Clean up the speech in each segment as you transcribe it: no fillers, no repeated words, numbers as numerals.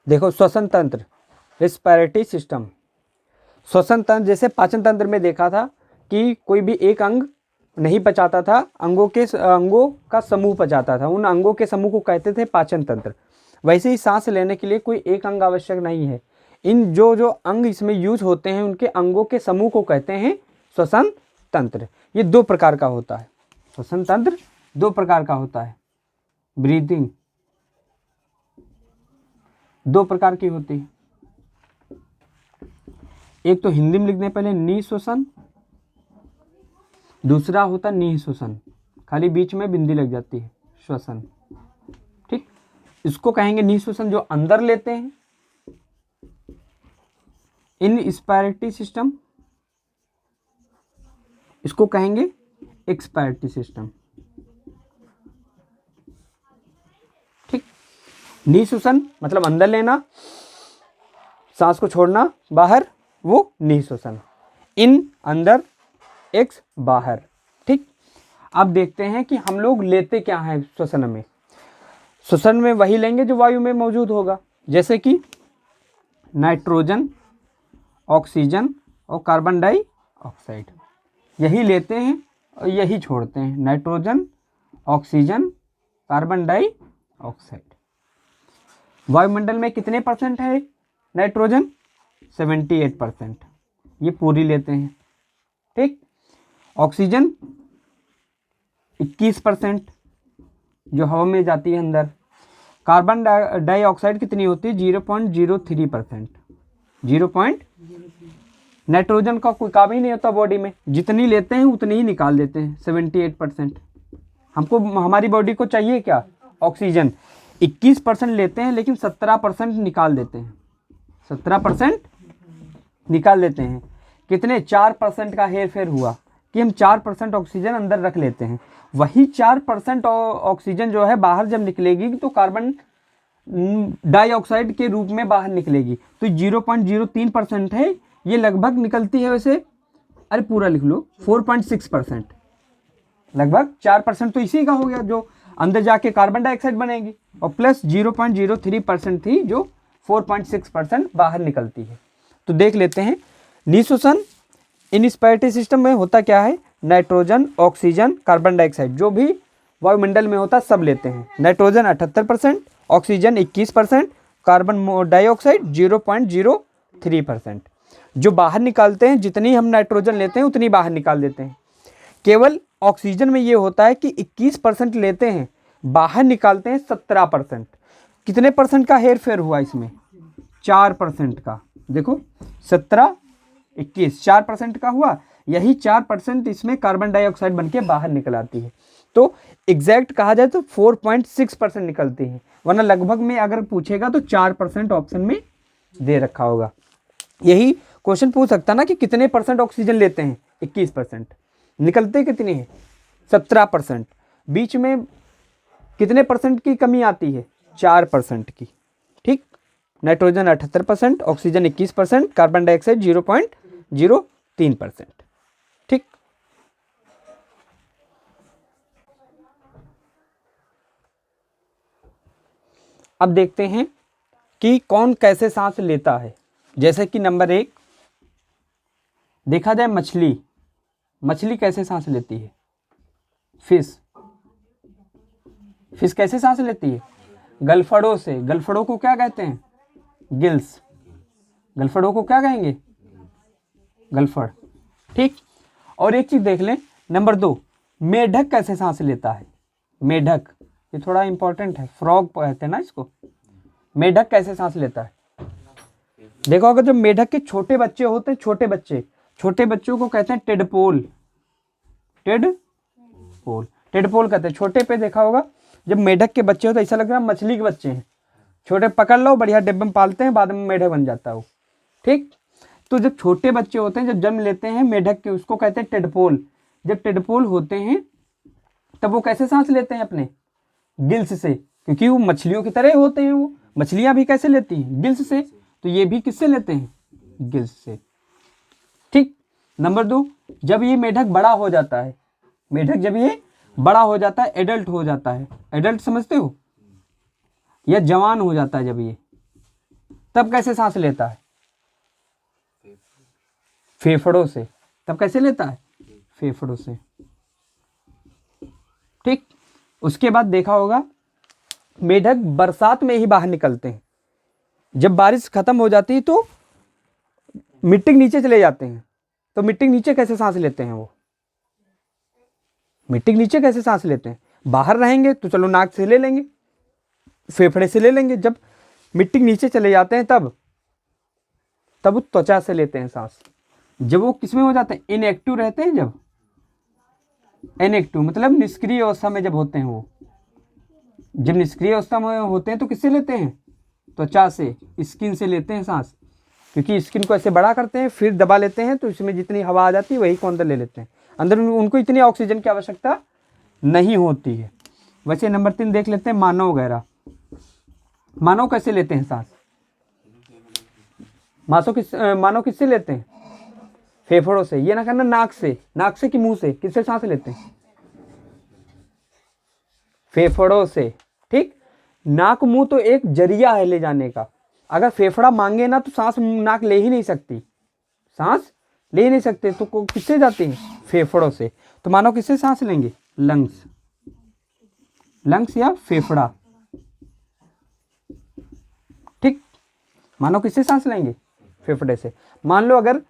देखो श्वसन तंत्र, रेस्पिरेटरी सिस्टम। श्वसन तंत्र जैसे पाचन तंत्र में देखा था कि कोई भी एक अंग नहीं पचाता था, अंगों का समूह पचाता था, उन अंगों के समूह को कहते थे पाचन तंत्र। वैसे ही सांस लेने के लिए कोई एक अंग आवश्यक नहीं है, इन जो जो अंग इसमें यूज होते हैं उनके अंगों के समूह को कहते हैं श्वसन तंत्र। ये दो प्रकार का होता है, श्वसन तंत्र दो प्रकार का होता है। ब्रीदिंग दो प्रकार की होती है, एक तो हिंदी में लिखने पहले निःश्वसन, दूसरा होता निःश्वसन, खाली बीच में बिंदी लग जाती है, श्वसन। ठीक, इसको कहेंगे निःश्वसन जो अंदर लेते हैं, इनस्पायरेटरी सिस्टम, इसको कहेंगे एक्सपायरेटरी सिस्टम। ठीक, निःश्वसन मतलब अंदर लेना, सांस को छोड़ना बाहर, वो निःश्वसन। इन अंदर, एक्स बाहर। ठीक, अब देखते हैं कि हम लोग लेते क्या हैं श्वसन में। श्वसन में वही लेंगे जो वायु में मौजूद होगा, जैसे कि नाइट्रोजन, ऑक्सीजन और कार्बन डाइऑक्साइड, यही लेते हैं और यही छोड़ते हैं। Nitrogen, oxygen, carbon dioxide. वायुमंडल में कितने परसेंट है नाइट्रोजन? 78%, ये पूरी लेते हैं। ठीक, ऑक्सीजन 21% जो हवा में जाती है अंदर। कार्बन डाइऑक्साइड कितनी होती है? 0.03%। 0. नाइट्रोजन का कोई काम ही नहीं होता बॉडी में, जितनी लेते हैं उतनी ही निकाल देते हैं, 78%। हमको हमारी बॉडी को चाहिए क्या? ऑक्सीजन। 21% लेते हैं लेकिन 17% निकाल देते हैं, 17% निकाल देते हैं। कितने? 4% का हेर फेर हुआ कि हम 4% ऑक्सीजन अंदर रख लेते हैं। वही 4% ऑक्सीजन जो है बाहर जब निकलेगी तो कार्बन डाइऑक्साइड के रूप में बाहर निकलेगी, तो 0.03% है, ये लगभग निकलती है वैसे, अरे पूरा लिख लो, 4.6%। लगभग 4% तो इसी का हो गया जो अंदर जाके कार्बन डाइऑक्साइड बनेगी, और प्लस 0.03% थी जो 4.6% बाहर निकलती है। तो देख लेते हैं निःश्वसन इनस्पायरेटरी सिस्टम में होता क्या है। नाइट्रोजन, ऑक्सीजन, कार्बन डाइऑक्साइड जो भी वायुमंडल में होता सब लेते हैं। Nitrogen 78%, oxygen 21%, carbon dioxide 0.03%। जो बाहर निकालते हैं, जितनी हम नाइट्रोजन लेते हैं उतनी बाहर निकाल देते हैं। केवल ऑक्सीजन में ये होता है कि 21% लेते हैं, बाहर निकालते हैं 17%। कितने परसेंट का हेर फेर हुआ इसमें? 4% का। देखो 17, 21, 4% का हुआ, यही 4% इसमें कार्बन डाइऑक्साइड बन के बाहर निकल आती है। तो एग्जैक्ट कहा जाए तो 4.6% निकलती है, वरना लगभग में अगर पूछेगा तो 4% ऑप्शन में दे रखा होगा। यही क्वेश्चन पूछ सकता ना कि कितने परसेंट ऑक्सीजन लेते हैं? 21%। निकलते कितने हैं? 17%। बीच में कितने परसेंट की कमी आती है? 4% की। ठीक, नाइट्रोजन 78%, ऑक्सीजन 21%, कार्बन डाइऑक्साइड 0.03%। ठीक, अब देखते हैं कि कौन कैसे सांस लेता है। जैसे कि नंबर 1 देखा जाए, मछली। मछली कैसे सांस लेती है? फिश कैसे सांस लेती है? गलफड़ों से। गलफड़ों को क्या कहते हैं? गिल्स। गलफड़ों को क्या कहेंगे? गलफड़। ठीक, और एक चीज देख लें, नंबर 2 मेढक कैसे सांस लेता है? मेढक, ये थोड़ा इंपॉर्टेंट है, फ्रॉग कहते हैं ना इसको। मेढक कैसे सांस लेता है? देखो, अगर जब मेढक के छोटे बच्चे होते हैं, छोटे बच्चों को कहते हैं टेडपोल। टेडपोल कहते हैं। छोटे पे देखा होगा, जब मेढक के बच्चे होते हैं ऐसा लग रहा है मछली के बच्चे हैं, छोटे पकड़ लो, बढ़िया डिब्बे में पालते हैं, बाद में मेढक बन जाता है वो। ठीक, तो जब छोटे बच्चे होते हैं, जब जन्म लेते हैं मेढक के, उसको कहते हैं टेडपोल। जब टेडपोल होते हैं तब वो कैसे सांस लेते हैं? अपने गिल्स से, क्योंकि वो मछलियों की तरह होते हैं। वो मछलियां भी कैसे लेती हैं? गिल्स से। तो ये भी किससे लेते हैं? गिल्स से। ठीक, नंबर 2 जब ये मेढक बड़ा हो जाता है, जब ये बड़ा हो जाता है, एडल्ट हो जाता है, एडल्ट समझते हो, या जवान हो जाता है, जब ये तब कैसे सांस लेता है? फेफड़ों से। तब कैसे लेता है? फेफड़ों से। ठीक। उसके बाद देखा होगा मेढक बरसात में ही बाहर निकलते हैं। जब बारिश खत्म हो जाती है तो मिट्टी के नीचे चले जाते हैं। तो मिट्टी के नीचे कैसे सांस लेते हैं वो? मिट्टी के नीचे कैसे सांस लेते हैं? बाहर रहेंगे तो चलो नाक से ले लेंगे, फेफड़े से ले लेंगे। जब मिट्टी के नीचे चले जाते हैं तब वो त्वचा से लेते हैं सांस। जब वो किसमें हो जाते हैं? इनएक्टिव रहते हैं। जब इनएक्टिव मतलब निष्क्रिय अवस्था में जब होते हैं वो, जब निष्क्रिय अवस्था में होते हैं तो किससे लेते हैं? त्वचा से, स्किन से लेते हैं सांस। क्योंकि स्किन को ऐसे बड़ा करते हैं फिर दबा लेते हैं तो इसमें जितनी हवा आ जाती है वही को अंदर ले लेते हैं। अंदर उनको इतनी ऑक्सीजन की आवश्यकता नहीं होती है। वैसे नंबर 3 देख लेते हैं, मानव वगैरह। मानव कैसे लेते हैं सांस? मानव किससे लेते हैं? फेफड़ों से। ये ना करना नाक से, नाक से कि मुंह से, किससे सांस लेते हैं? फेफड़ों से। ठीक। नाक मुंह तो एक जरिया है ले जाने का। अगर फेफड़ा मांगे ना तो सांस नाक ले ही नहीं सकती, सांस ले ही नहीं सकते। तो किससे जाती है? फेफड़ों से। तो मानो किससे सांस लेंगे? लंग्स, लंग्स या फेफड़ा। ठीक। मानो किससे सांस लेंगे? फेफड़े से। मान लो अगर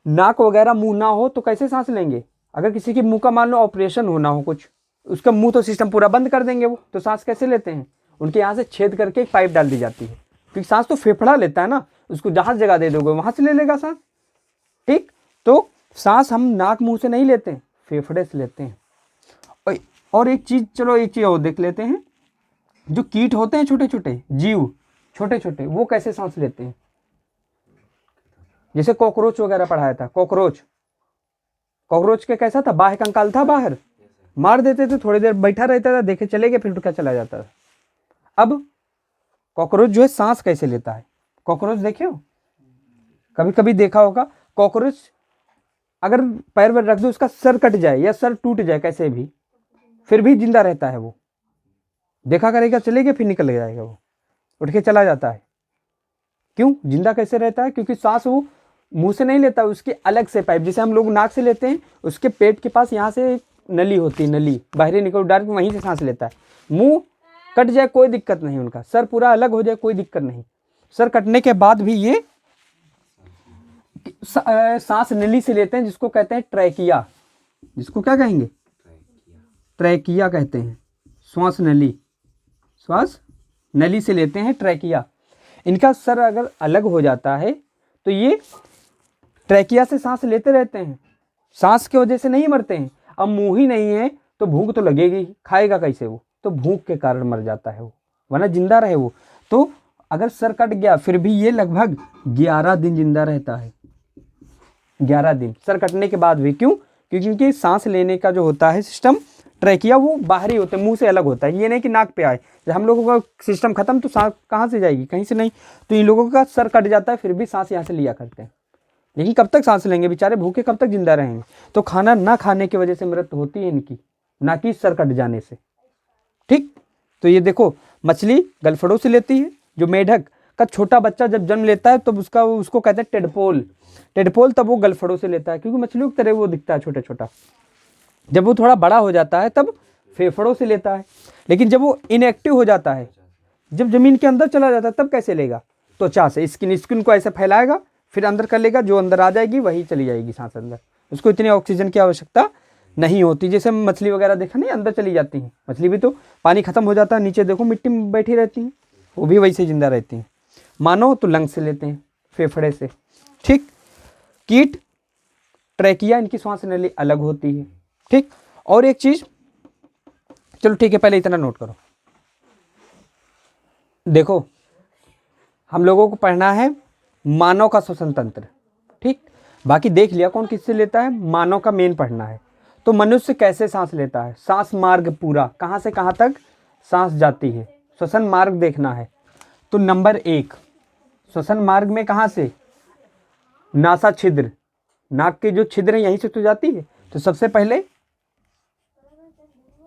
नाक वगैरह मुंह ना हो तो कैसे सांस लेंगे? अगर किसी के मुंह का मान लो ऑपरेशन होना हो कुछ, उसका मुंह तो सिस्टम पूरा बंद कर देंगे वो, तो सांस कैसे लेते हैं? उनके यहाँ से छेद करके एक पाइप डाल दी जाती है, क्योंकि सांस तो फेफड़ा लेता है ना, उसको जहां जगह दे दोगे वहां से ले लेगा सांस। ठीक। तो सांस हम नाक मुंह से नहीं लेते हैं, फेफड़े से लेते हैं। और एक चीज और देख लेते हैं। जो कीट होते हैं छोटे छोटे जीव, छोटे छोटे, वो कैसे सांस लेते हैं? जैसे कॉकरोच वगैरह पढ़ाया था। कॉकरोच के कैसा था? बाह्य कंकाल था बाहर, मार देते थे, थोड़ी देर बैठा रहता था, देखे चले गए, फिर उठ कर चला जाता था। अब कॉकरोच जो है सांस कैसे लेता है? कॉकरोच देखे हो? कभी कभी देखा होगा कॉकरोच अगर पैर पर रख दो उसका सर कट जाए या सर टूट जाए कैसे भी, फिर भी जिंदा रहता है वो। देखा करेगा, चलेगा, फिर निकल जाएगा, वो उठ के चला जाता है। क्यों जिंदा कैसे रहता है? क्योंकि सांस वो मुंह से नहीं लेता, उसके अलग से पाइप, जैसे हम लोग नाक से लेते हैं, उसके पेट के पास यहाँ से नली होती है, नली बाहरी निकल डायरेक्ट वहीं से सांस लेता है। मुंह कट जाए कोई दिक्कत नहीं, उनका सर पूरा अलग हो जाए कोई दिक्कत नहीं। सर कटने के बाद भी ये सांस नली से लेते हैं, जिसको कहते हैं ट्रैकिया। जिसको क्या कहेंगे? ट्रैकिया कहते हैं। श्वास नली से लेते हैं, ट्रैकिया। इनका सर अगर अलग हो जाता है तो ये ट्रैकिया से सांस लेते रहते हैं, सांस की वजह से नहीं मरते हैं। अब मुंह ही नहीं है तो भूख तो लगेगी, खाएगा कैसे वो? तो भूख के कारण मर जाता है वो, वरना जिंदा रहे वो। तो अगर सर कट गया फिर भी ये लगभग 11 दिन जिंदा रहता है। 11 दिन सर कटने के बाद भी। क्यों? क्योंकि सांस लेने का जो होता है सिस्टम, ट्रैकिया, वो बाहरी होते हैं, मुंह से अलग होता है। ये नहीं कि नाक पे आए। जब हम लोगों का सिस्टम खत्म तो सांस कहाँ से जाएगी? कहीं से नहीं। तो इन लोगों का सर कट जाता है फिर भी सांस यहाँ से लिया करते हैं। लेकिन कब तक सांस लेंगे बेचारे? भूखे कब तक जिंदा रहेंगे? तो खाना ना खाने की वजह से मृत्यु होती है इनकी, ना कि सर कट जाने से। ठीक। तो ये देखो, मछली गलफड़ों से लेती है। जो मेढक का छोटा बच्चा जब जन्म लेता है तो उसको कहते हैं टेडपोल, तब वो गलफड़ों से लेता है, क्योंकि मछलियों की तरह वो दिखता है छोटा छोटा। जब वो थोड़ा बड़ा हो जाता है तब फेफड़ों से लेता है। लेकिन जब वो इनएक्टिव हो जाता है, जब जमीन के अंदर चला जाता है, तब कैसे लेगा? त्वचा से। स्किन को ऐसे फैलाएगा, फिर अंदर कर लेगा, जो अंदर आ जाएगी वही चली जाएगी सांस अंदर। उसको इतनी ऑक्सीजन की आवश्यकता नहीं होती। जैसे मछली वगैरह देखा नहीं, अंदर चली जाती हैं। मछली भी तो पानी खत्म हो जाता है, नीचे देखो मिट्टी में बैठी रहती हैं, वो भी वैसे जिंदा रहती हैं। मानो तो लंग से लेते हैं, फेफड़े से। ठीक। कीट ट्रैकिया, इनकी श्वास नली अलग होती है। ठीक। और एक चीज, चलो ठीक है, पहले इतना नोट करो। देखो, हम लोगों को पढ़ना है मानव का श्वसन तंत्र। ठीक। बाकी देख लिया कौन किससे लेता है, मानव का मेन पढ़ना है। तो मनुष्य कैसे सांस लेता है? सांस मार्ग पूरा कहाँ से कहाँ तक सांस जाती है, श्वसन मार्ग देखना है। तो नंबर 1, श्वसन मार्ग में कहाँ से? नासा छिद्र, नाक के जो छिद्र है यहीं से तो जाती है। तो सबसे पहले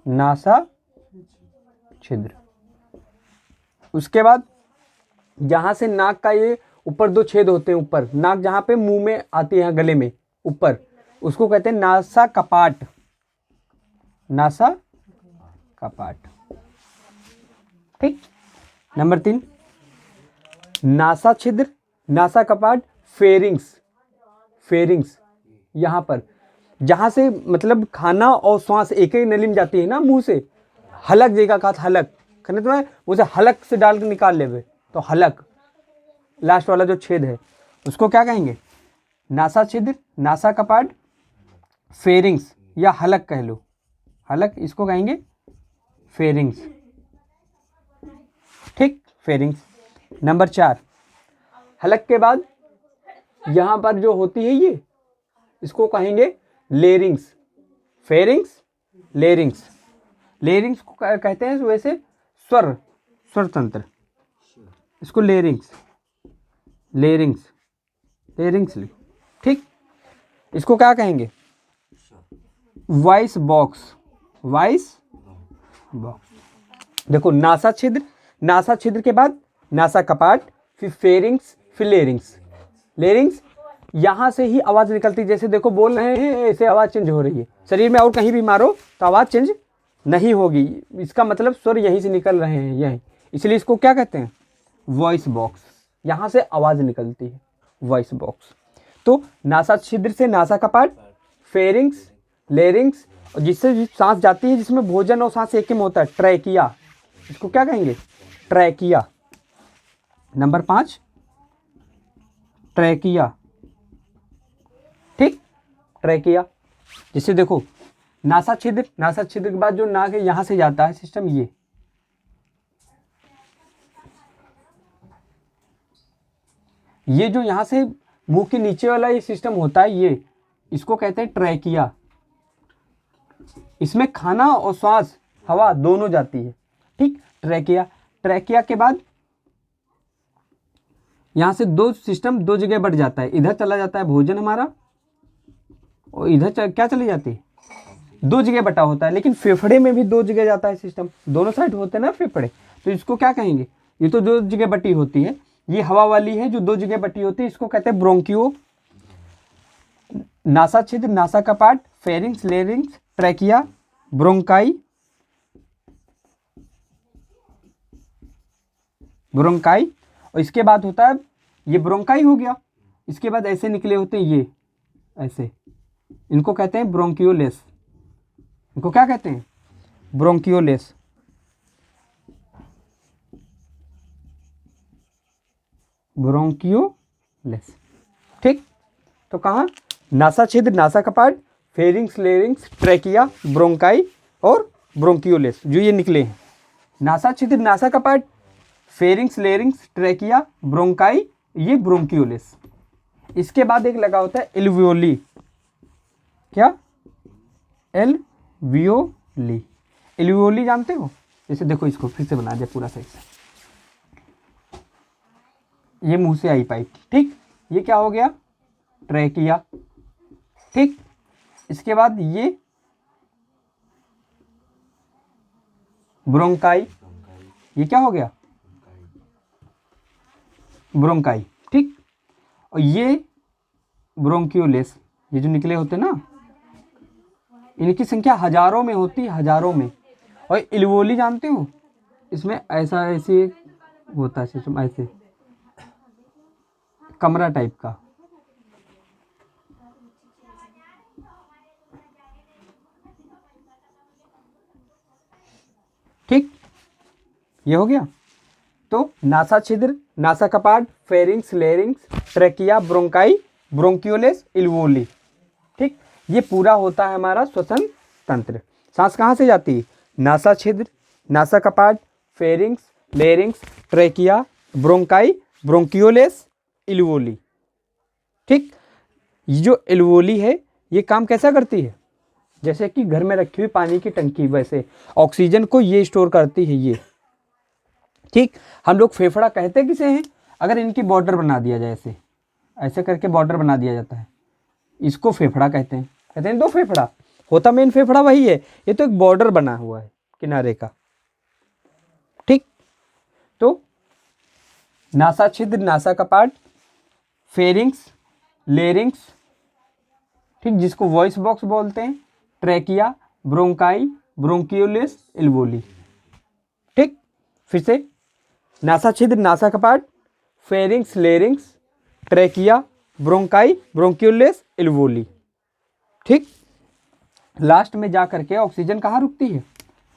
नासा छिद्र, उसके बाद जहाँ से नाक का ये ऊपर दो छेद होते हैं, ऊपर नाक जहाँ पे मुंह में आती है गले में ऊपर, उसको कहते हैं नासा कपाट, नासा कपाट। ठीक। नंबर 3 नासा छिद्र, नासा कपाट, फेरिंग्स, फेरिंग्स यहाँ पर जहाँ से मतलब खाना और श्वास एक ही नली में जाती है ना मुंह से, हलक जगह का हलक खने तो उसे हलक से डाल के निकाल लेवे तो हलक, लास्ट वाला जो छेद है उसको क्या कहेंगे? नासा छिद्र, नासा कपाट, फेरिंग्स या हलक कह लो, हलक इसको कहेंगे फेरिंग्स। ठीक, फेरिंग्स। नंबर 4 हलक के बाद यहाँ पर जो होती है ये, इसको कहेंगे लेरिंग्स, फेरिंग्स, लेरिंग्स। लेरिंग्स को कहते हैं वैसे स्वर, स्वर तंत्र, इसको लेरिंग्स, लेरिंग्स, लेरिंग्स लिखो। ठीक, इसको क्या कहेंगे? Voice box, voice box. देखो नासा छिद्र, नासा छिद्र के बाद नासा कपाट, फिर फेरिंग्स, फिर लेरिंग्स। लेरिंग्स यहाँ से ही आवाज़ निकलती है, जैसे देखो बोल रहे हैं ऐसे आवाज़ चेंज हो रही है। शरीर में और कहीं भी मारो तो आवाज़ चेंज नहीं होगी, इसका मतलब स्वर यहीं से निकल रहे हैं, यहीं, इसलिए इसको क्या कहते हैं? Voice box. यहाँ से आवाज़ निकलती है, वॉइस बॉक्स। तो नासा छिद्र से नासा कपाट, फेरिंग्स, लेरिंग्स, और जिससे सांस जाती है जिसमें भोजन और सांस एक में होता है, ट्रैकिया, इसको क्या कहेंगे? ट्रैकिया। Number 5 trachea. ठीक, ट्रैकिया। जिससे देखो नासा छिद्र, नासा छिद्र के बाद जो नाक है यहां से जाता है सिस्टम, ये जो यहां से मुंह के नीचे वाला ये सिस्टम होता है, ये इसको कहते हैं ट्रैकिया। इसमें खाना और श्वास, हवा दोनों जाती है। ठीक, ट्रैकिया। ट्रैकिया के बाद यहां से दो सिस्टम दो जगह बढ़ जाता है, इधर चला जाता है भोजन हमारा, और इधर क्या चली जाती है? दो जगह बटा होता है। लेकिन फेफड़े में भी दो जगह जाता है सिस्टम, दोनों साइड होते हैं ना फेफड़े, तो इसको क्या कहेंगे? ये तो दो जगह बटी होती है, ये हवा वाली है जो दो जगह बटी होती है, इसको कहते हैं ब्रोंकियो। नासा छिद्र, नासा कपाट, pharynx, larynx, trachea, bronchi, bronchi. और इसके बाद होता है ये ब्रोंकाई हो गया, इसके बाद ऐसे निकले होते हैं ये ऐसे, इनको कहते हैं ब्रोंकियोलेस। इनको क्या कहते हैं? ब्रोंकियोलेस। ब्रोंकियोलेस। ठीक, तो कहाँ? नासा छिद्र, नासा कपाट, फेरिंग्स, लेरिंग्स, ट्रैकिया, ब्रोंकाई और ब्रोंकियोलेस, जो ये निकले हैं। नासा छिद्र, नासा कपाट, फेरिंग्स, लेरिंग्स, ट्रैकिया, ब्रोंकाई, ये ब्रोंकियोलेस। इसके बाद एक लगा होता है एल्वियोली। क्या? एल्वियोली। एल्वियोली जानते हो? जैसे देखो इसको फिर से बना दे पूरा सही से, ये मुंह से आई पाइप। ठीक, ये क्या हो गया? ट्रैकिया। ठीक, इसके बाद ये ब्रोंकाई, ये क्या हो गया? ब्रोंकाई। ठीक, और ये ब्रोंकियोलेस, ये जो निकले होते ना, इनकी संख्या हजारों में होती है, हजारों में। और एल्वियोली जानते हो? इसमें ऐसा ऐसे होता है सिस्टम, ऐसे कमरा टाइप का। ठीक, ये हो गया। तो नासा छिद्र, नासा कपाट, pharynx, larynx, trachea, bronchi, bronchioles, alveoli. ठीक, ये पूरा होता है हमारा श्वसन तंत्र। सांस कहाँ से जाती है? नासा छिद्र, नासा कपाट, pharynx, larynx, trachea, bronchi, bronchioles, alveoli. ठीक, ये जो एल्वियोली है ये काम कैसा करती है? जैसे कि घर में रखी हुई पानी की टंकी, वैसे ऑक्सीजन को ये स्टोर करती है ये। ठीक, हम लोग फेफड़ा कहते किसे हैं? अगर इनकी बॉर्डर बना दिया जाए, ऐसे ऐसे करके बॉर्डर बना दिया जाता है, इसको फेफड़ा कहते हैं। कहते हैं दो फेफड़ा होता, मेन फेफड़ा वही है, ये तो एक बॉर्डर बना हुआ है किनारे का। ठीक, तो नासा छिद्र, नासा कपाट, फेरिंग्स, लेरिंग्स, ठीक, जिसको वॉइस बॉक्स बोलते हैं, ट्रैकिया, ब्रोंकाई, ब्रोंकियोलिस, एल्वोली। ठीक, फिर से नासा छिद्र, नासा कपाट, pharynx, larynx, trachea, bronchi, bronchioles, alveoli. ठीक, लास्ट में जा करके ऑक्सीजन कहाँ रुकती है?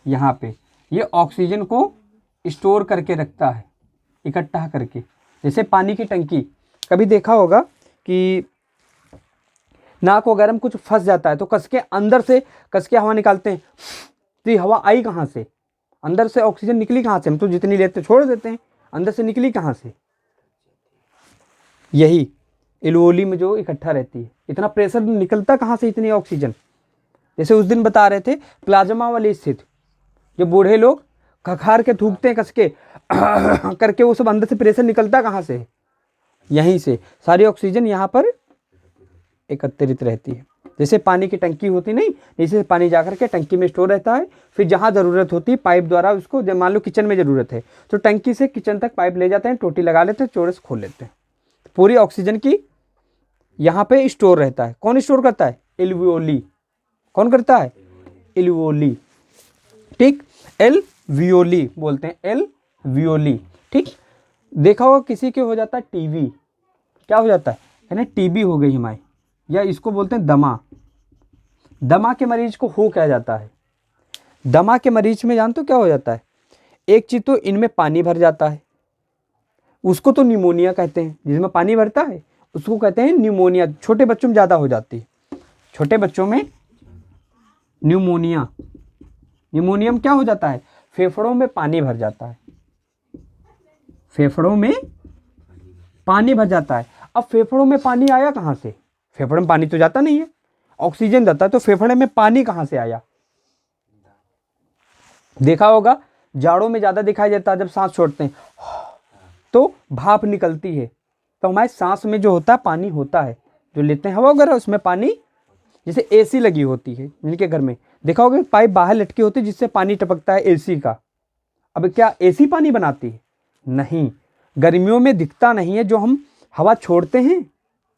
यहाँ पे। ये ऑक्सीजन को स्टोर करके रखता है, इकट्ठा करके, जैसे पानी की टंकी। कभी देखा होगा कि नाक वगैरह में कुछ फंस जाता है तो कस के अंदर से कस के हवा निकालते हैं, तो ये हवा आई कहाँ से? अंदर से ऑक्सीजन निकली कहाँ से? हम तो जितनी लेते छोड़ देते हैं, अंदर से निकली कहाँ से? यही एल्वोली में जो इकट्ठा रहती है। इतना प्रेशर निकलता कहाँ से, इतनी ऑक्सीजन? जैसे उस दिन बता रहे थे प्लाज्मा वाली स्थिति, जो बूढ़े लोग खखार के थूकते हैं कस के करके, वो सब अंदर से प्रेशर निकलता कहाँ से? यहीं से सारी ऑक्सीजन यहाँ पर एकत्रित रहती है। जैसे पानी की टंकी होती नहीं, नीचे से पानी जाकर के टंकी में स्टोर रहता है, फिर जहाँ ज़रूरत होती है पाइप द्वारा उसको, मान लो किचन में ज़रूरत है तो टंकी से किचन तक पाइप ले जाते हैं, टोटी लगा लेते हैं, चोरस खोल लेते हैं, पूरी ऑक्सीजन की यहाँ पे स्टोर रहता है। कौन स्टोर करता है? एल्वियोली। कौन करता है? एल्वियोली। ठीक, एल्वियोली बोलते हैं, एल्वियोली। ठीक, देखा होगा किसी के हो जाता है टीबी, क्या हो जाता है ना, टीबी हो गई हमारी, या इसको बोलते हैं दमा। दमा के मरीज को हो क्या जाता है? दमा के मरीज में जानते हो क्या हो जाता है? एक चीज तो इनमें पानी भर जाता है, उसको तो निमोनिया कहते हैं, जिसमें पानी भरता है उसको कहते हैं न्यूमोनिया। छोटे बच्चों में ज़्यादा हो जाती है, छोटे बच्चों में न्यूमोनिया। न्यूमोनियम क्या हो जाता है? फेफड़ों में पानी भर जाता है, फेफड़ों में पानी भर जाता है। अब फेफड़ों में पानी आया कहाँ से? फेफड़े में पानी तो जाता नहीं है, ऑक्सीजन जाता है, तो फेफड़े में पानी कहाँ से आया? देखा होगा जाड़ों में ज़्यादा दिखाई देता है, जब सांस छोड़ते हैं तो भाप निकलती है, तो हमारे सांस में जो होता है पानी होता है, जो लेते हैं हवा वगैरह उसमें पानी। जैसे एसी लगी होती है जिनके घर में, देखा होगा पाइप बाहर लटकी होती है जिससे पानी टपकता है एसी का। अब क्या एसी पानी बनाती है? नहीं, गर्मियों में दिखता नहीं है, जो हम हवा छोड़ते हैं,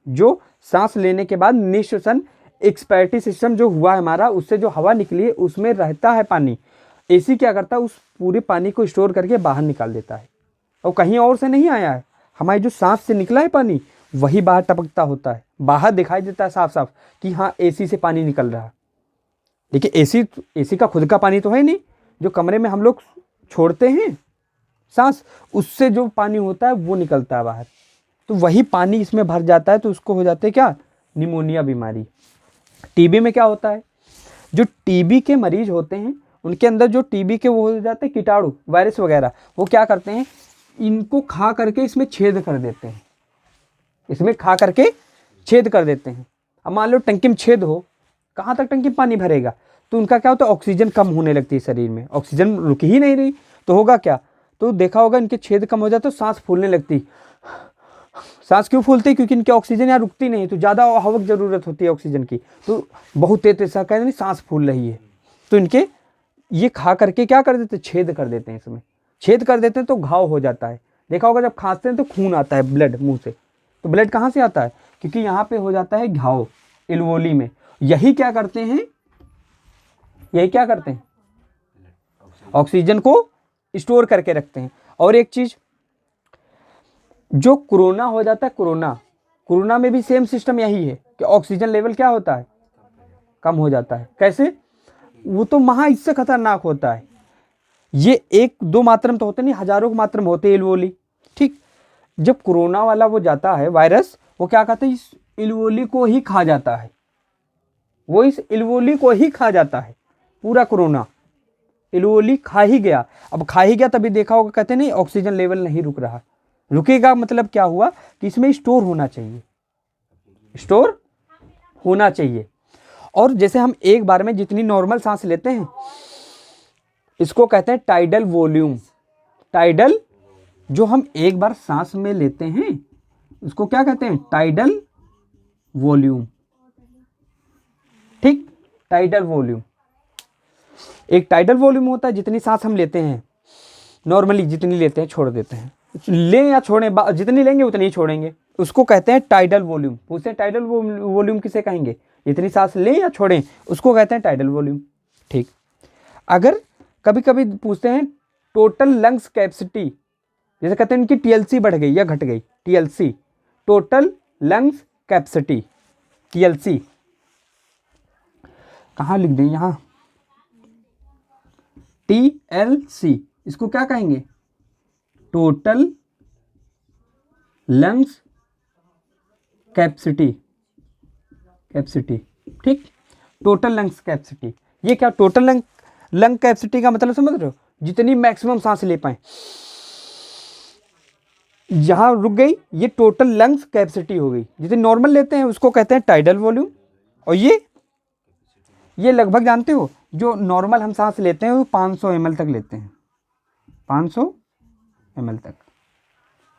जो सांस लेने के बाद निश्वसन एक्सपायरेटरी सिस्टम जो हुआ है हमारा, उससे जो हवा निकली है उसमें रहता है पानी। एसी क्या करता है? उस पूरे पानी को स्टोर करके बाहर निकाल देता है, और कहीं और से नहीं आया है, हमारी जो सांस से निकला है पानी वही बाहर टपकता होता है, बाहर दिखाई देता है साफ साफ कि हाँ एसी से पानी निकल रहा है। देखिए एसी का खुद का पानी तो है नहीं, जो कमरे में हम लोग छोड़ते हैं सांस, उससे जो पानी होता है वो निकलता है बाहर, तो वही पानी इसमें भर जाता है, तो उसको हो जाते है क्या? निमोनिया बीमारी। टीबी में क्या होता है? जो टीबी के मरीज होते हैं उनके अंदर जो टीबी के वो हो जाते हैं कीटाणु, वायरस वगैरह, वो क्या करते हैं? इनको खा करके इसमें छेद कर देते हैं, इसमें खा करके छेद कर देते हैं। अब मान लो टंकी में छेद हो, कहाँ तक टंकी में पानी भरेगा? तो उनका क्या होता है? ऑक्सीजन कम होने लगती है शरीर में, ऑक्सीजन रुक ही नहीं रही, तो होगा क्या? तो देखा होगा इनके छेद कम हो जाते तो सांस फूलने लगती। सांस क्यों फूलती? क्योंकि इनकी ऑक्सीजन यहाँ रुकती नहीं, तो ज़्यादा हवा की जरूरत होती है ऑक्सीजन की, तो बहुत तेज ऐसा कहते नहीं सांस फूल रही है, तो इनके ये खा करके क्या कर देते? छेद कर देते हैं, इसमें छेद कर देते हैं तो घाव हो जाता है। देखा होगा जब खांसते हैं तो खून आता है, ब्लड मुंह से, तो ब्लड कहाँ से आता है? क्योंकि यहाँ पे हो जाता है घाव एल्वोली में। यही क्या करते हैं? यही क्या करते हैं? ऑक्सीजन को स्टोर करके रखते हैं। और एक चीज, जो कोरोना हो जाता है, कोरोना में भी सेम सिस्टम यही है कि ऑक्सीजन लेवल क्या होता है? कम हो जाता है। कैसे? वो तो महा इससे खतरनाक होता है, ये 1-2 मात्रा में तो होते नहीं, हजारों की मात्रा में होते हैं एल्वोली। ठीक, जब कोरोना वाला वो जाता है वायरस, वो क्या कहते हैं? इस एल्वोली को ही खा जाता है, वो इस एल्वोली को ही खा जाता है, पूरा कोरोना एल्वोली खा ही गया। अब खा ही गया तभी देखा होगा कहते नहीं ऑक्सीजन लेवल नहीं रुक रहा। रुकेगा मतलब क्या हुआ कि इसमें स्टोर होना चाहिए, स्टोर होना चाहिए। और जैसे हम एक बार में जितनी नॉर्मल सांस लेते हैं, इसको कहते हैं टाइडल वॉल्यूम। टाइडल, जो हम एक बार सांस में लेते हैं उसको क्या कहते हैं? Tidal volume. ठीक, टाइडल वॉल्यूम, एक टाइडल वॉल्यूम होता है जितनी सांस हम लेते हैं, नॉर्मली जितनी लेते हैं छोड़ देते हैं, लें या छोड़ें, जितनी लेंगे उतनी ही छोड़ेंगे, उसको कहते हैं टाइडल वॉल्यूम। पूछते हैं टाइडल वॉल्यूम किसे कहेंगे, जितनी सांस लें या छोड़ें उसको कहते हैं टाइडल वॉल्यूम। ठीक, अगर कभी कभी पूछते हैं टोटल लंग्स कैपेसिटी, जैसे कहते हैं इनकी टीएलसी बढ़ गई या घट गई, TLC, total lungs capacity, TLC कहाँ लिख दें यहाँ, टीएलसी, इसको क्या कहेंगे, टोटल लंग्स कैपेसिटी, कैपेसिटी। ठीक, टोटल लंग्स कैपेसिटी, ये क्या टोटल लंग कैपेसिटी का मतलब समझ रहे हो, जितनी मैक्सिमम सांस ले पाए, यहां रुक गई, ये टोटल लंग्स कैपेसिटी हो गई। जितनी नॉर्मल लेते हैं उसको कहते हैं टाइडल वॉल्यूम। और ये लगभग जानते हो, जो नॉर्मल हम सांस लेते हैं वो 500 ml तक लेते हैं, 500 ml तक,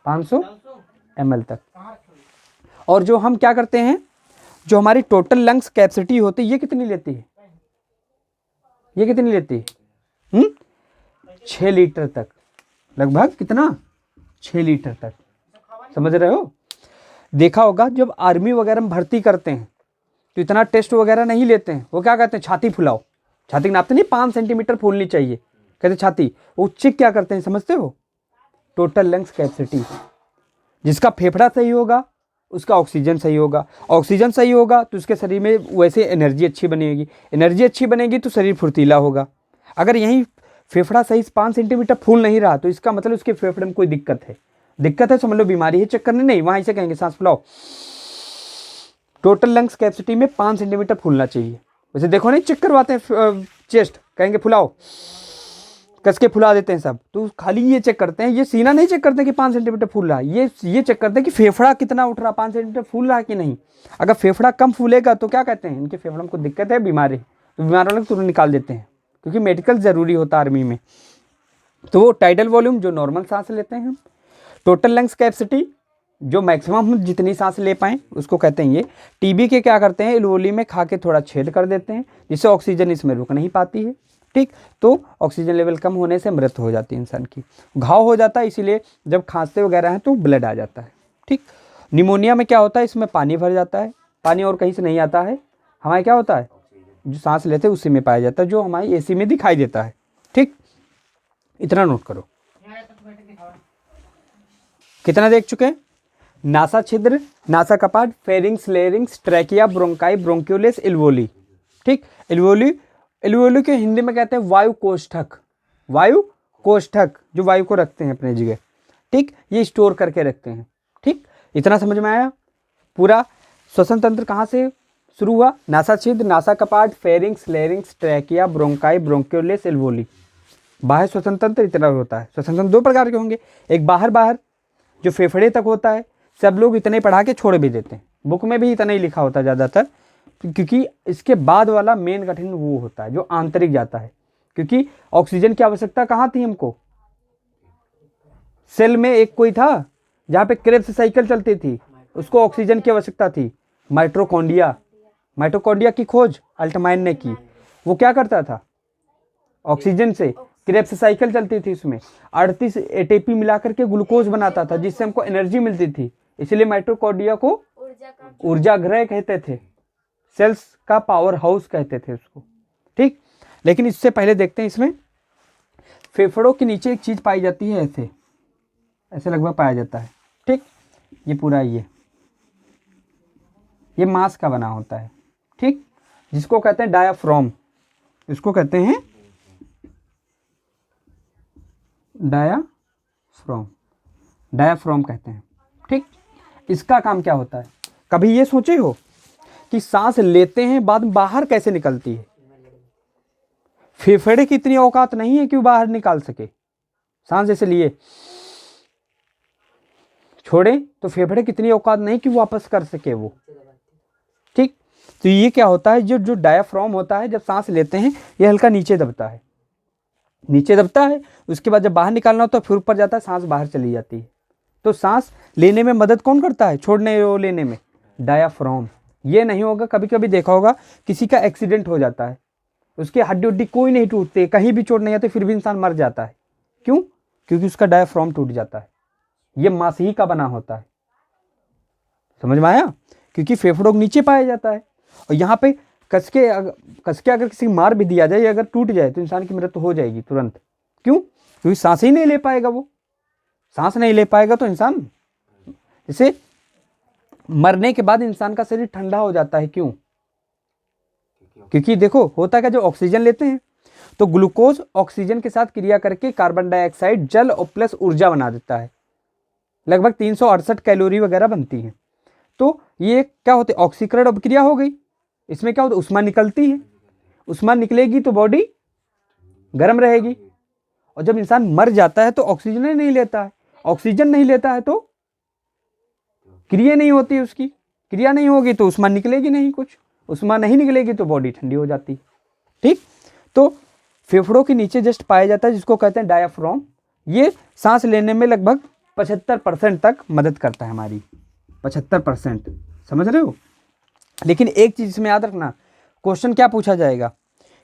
500 ml तक। और जो हम क्या करते हैं, जो हमारी टोटल लंग्स कैपेसिटी होती है, ये कितनी लेती है, ये कितनी लेती है, 6 लीटर तक, लगभग कितना, 6 लीटर तक, समझ रहे हो। देखा होगा जब आर्मी वगैरह में भर्ती करते हैं तो इतना टेस्ट वगैरह नहीं लेते हैं, वो क्या कहते हैं, छाती फुलाओ, छाती नापते नहीं, 5 सेंटीमीटर फूलनी चाहिए, कहते छाती, वो चेक क्या करते हैं समझते हो, टोटल लंग्स कैपेसिटी। जिसका फेफड़ा सही होगा उसका ऑक्सीजन सही होगा, ऑक्सीजन सही होगा तो उसके शरीर में वैसे एनर्जी अच्छी बनेगी, एनर्जी अच्छी बनेगी तो शरीर फुर्तीला होगा। अगर यहीं फेफड़ा सही 5 सेंटीमीटर फूल नहीं रहा तो इसका मतलब उसके फेफड़े में कोई दिक्कत है, दिक्कत है समझ लो, बीमारी है, चेक करने नहीं, वहाँ इसे कहेंगे सांस फुलाओ। टोटल लंग्स कैपेसिटी में 5 सेंटीमीटर फूलना चाहिए। वैसे देखो नहीं चेक करवाते हैं चेस्ट, कहेंगे फुलाओ, कस के फुला देते हैं सब, तो खाली ये चेक करते हैं, ये सीना नहीं चेक करते कि 5 सेंटीमीटर फूल रहा है, ये चेक करते हैं कि फेफड़ा कितना उठ रहा, 5 सेंटीमीटर फूल रहा है कि नहीं। अगर फेफड़ा कम फूलेगा तो क्या कहते हैं, इनके फेफड़ों में कुछ दिक्कत है, बीमारी, तो बीमार वाले तुरंत निकाल देते हैं, क्योंकि मेडिकल ज़रूरी होता है आर्मी में। तो वो टाइडल वॉल्यूम जो नॉर्मल सांस लेते हैं हम, टोटल लंग्स कैपेसिटी जो मैक्सिमम हम जितनी सांस ले पाएँ उसको कहते हैं ये। टीबी के क्या करते हैं, इल्वोली में खा के थोड़ा छेद कर देते हैं जिससे ऑक्सीजन इसमें रुक नहीं पाती है। ठीक, तो ऑक्सीजन लेवल कम होने से मृत्यु हो जाती है इंसान की, घाव हो जाता है, इसीलिए जब खांसते वगैरह हैं तो ब्लड आ जाता है। ठीक, निमोनिया में क्या होता है, इसमें पानी भर जाता है, पानी और कहीं से नहीं आता है, हमारे क्या होता है जो सांस लेते हैं उसी में पाया जाता है, जो हमारी एसी में दिखाई देता है। ठीक, इतना नोट करो। कितना देख चुके हैं, नासा छिद्र, नासा कपाट, फेरिंग्स, लेरिंग्स, ट्रैकिया, ब्रोंकाई, ब्रोंक्यूलिस, इल्वोली। ठीक, इल्वोली के हिंदी में कहते हैं वायु कोष्ठक, वायु कोष्ठक जो वायु को रखते हैं अपने जगह। ठीक, ये स्टोर करके रखते हैं। ठीक, इतना समझ में आया। पूरा श्वसन तंत्र कहाँ से शुरू हुआ, नासा छिद्र, नासा कपाट, फेरिंग्स, लेरिंग्स, ट्रैकिया, ब्रोंकाई, ब्रोंक्यूलिस, इल्वोली। बाह्य श्वसन तंत्र इतना होता है। श्वसन तंत्र 2 प्रकार के होंगे, एक बाहर जो फेफड़े तक होता है, सब लोग इतने पढ़ा के छोड़ भी देते हैं, बुक में भी इतना ही लिखा होता है ज़्यादातर, क्योंकि इसके बाद वाला मेन कठिन वो होता है जो आंतरिक जाता है, क्योंकि ऑक्सीजन की आवश्यकता कहाँ थी हमको, सेल में एक कोई था जहाँ पे क्रेब्स साइकिल चलती थी, उसको ऑक्सीजन की आवश्यकता थी। माइटोकॉन्ड्रिया की खोज अल्टमाइन ने की, वो क्या करता था, ऑक्सीजन से क्रेब्स साइकिल चलती थी, उसमें 38 एटीपी मिलाकर के ग्लूकोज बनाता था जिससे हमको एनर्जी मिलती थी, इसलिए माइटोकॉन्ड्रिया को ऊर्जा गृह कहते थे, सेल्स का पावर हाउस कहते थे उसको। ठीक, लेकिन इससे पहले देखते हैं, इसमें फेफड़ों के नीचे एक चीज पाई जाती है, ऐसे ऐसे लगभग पाया जाता है। ठीक, ये पूरा ये मांस का बना होता है। ठीक, जिसको कहते हैं डायाफ्राम, इसको कहते हैं डायाफ्राम कहते हैं। ठीक, इसका काम क्या होता है, कभी ये सोचे हो कि सांस लेते हैं बाद में बाहर कैसे निकलती है, फेफड़े की इतनी औकात नहीं है कि वो बाहर निकाल सके, सांस जैसे लिए छोड़े तो फेफड़े कितनी औकात नहीं कि वापस कर सके वो। ठीक, तो ये क्या होता है, जो डायाफ्राम होता है, जब सांस लेते हैं ये हल्का नीचे दबता है, उसके बाद जब बाहर निकालना होता है फिर ऊपर जाता है, सांस बाहर चली जाती है। तो सांस लेने में मदद कौन करता है, छोड़ने और लेने में, डायाफ्राम। ये नहीं होगा, कभी कभी देखा होगा किसी का एक्सीडेंट हो जाता है, उसकी हड्डी उड्डी कोई नहीं टूटती, कहीं भी चोट नहीं आती, फिर भी इंसान मर जाता है। क्यों, क्योंकि उसका डायाफ्राम टूट जाता है। ये मांस ही का बना होता है। समझ में आया? क्योंकि फेफड़ों के नीचे पाया जाता है। और यहाँ पे कस के अगर किसी मार भी दिया जाए, अगर टूट जाए तो इंसान की मृत्यु हो जाएगी तुरंत। क्यों? क्योंकि सांस ही नहीं ले पाएगा वो। सांस नहीं ले पाएगा तो इंसान, जैसे मरने के बाद इंसान का शरीर ठंडा हो जाता है। क्यों? क्योंकि देखो होता क्या, जो ऑक्सीजन लेते हैं तो ग्लूकोज ऑक्सीजन के साथ क्रिया करके कार्बन डाइऑक्साइड, जल और प्लस ऊर्जा बना देता है। लगभग 368 कैलोरी वगैरह बनती है। तो ये क्या होते, ऑक्सीकरण अभिक्रिया हो गई। इसमें क्या होता है, ऊष्मा निकलती है। ऊष्मा निकलेगी तो बॉडी गर्म रहेगी। और जब इंसान मर जाता है तो ऑक्सीजन ही नहीं लेता है। ऑक्सीजन नहीं लेता है तो क्रिया नहीं होती, उसकी क्रिया नहीं होगी तो ऊष्मा निकलेगी नहीं कुछ। ऊष्मा नहीं निकलेगी तो बॉडी ठंडी हो जाती है। ठीक, तो फेफड़ों के नीचे जस्ट पाया जाता है, जिसको कहते हैं डायाफ्राम। ये सांस लेने में लगभग 75% तक मदद करता है हमारी, 75%। समझ रहे हो? लेकिन एक चीज इसमें याद रखना, क्वेश्चन क्या पूछा जाएगा